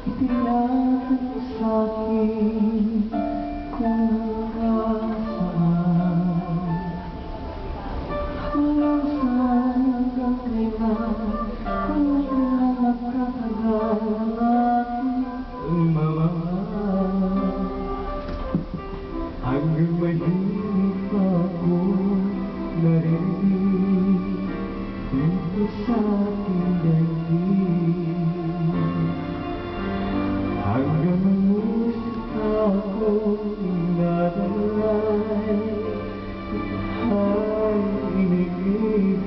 itinatag sa'kin kung nasaan. Hanggang kailan kung kailan magtatagal ang ating pagmamahal. Hanggang mahirap ako narinig dito sa aking daigdig. Hanggang ang musika ko inadalay ay iniibig.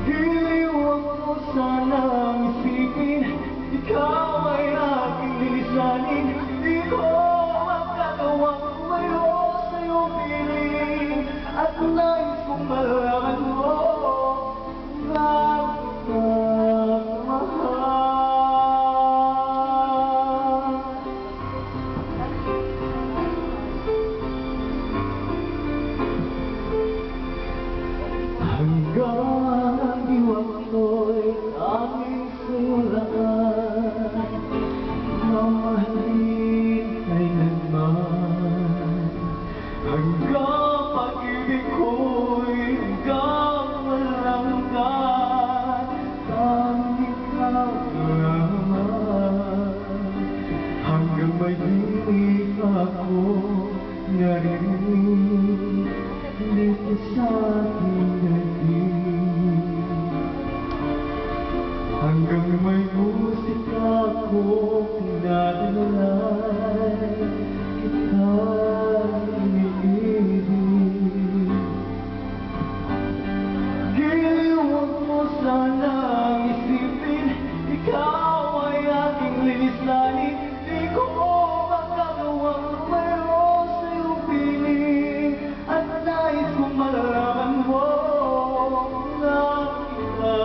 Iliwag ko sanang isipin, ikaw ay aking lilisanin. Di ko magkagawang tumayo sa iyong piling, at nais kong malaman mo na mahal. Hanggang ang diwa ko'y aming sulaan, mamahalin kailanman. Hanggang pag-ibig ko'y hanggang walang hanggan, tanging ikaw naman. Hanggang may hilig ako narinig dito sa aking daigdig. Hanggang may musika ko pinadalay, kita'y iniibig. Giliwag mo sanang isipin, ikaw ay aking lilisanin. Di ko magagawang tumayo sa iyong piling, at nais kong malaman mo na kita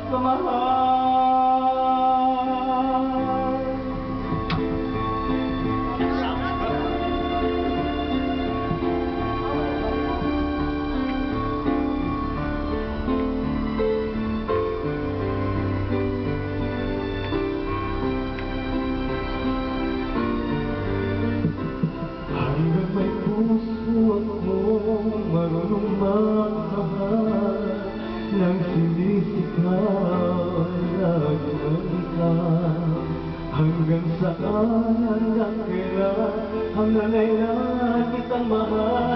kamahal. Hanggang may puso akong marunong magmahal, nang sinisigaw lagi ang ikaw. Hanggang saan, hanggang kailan, hanggang kailan kitang mahal.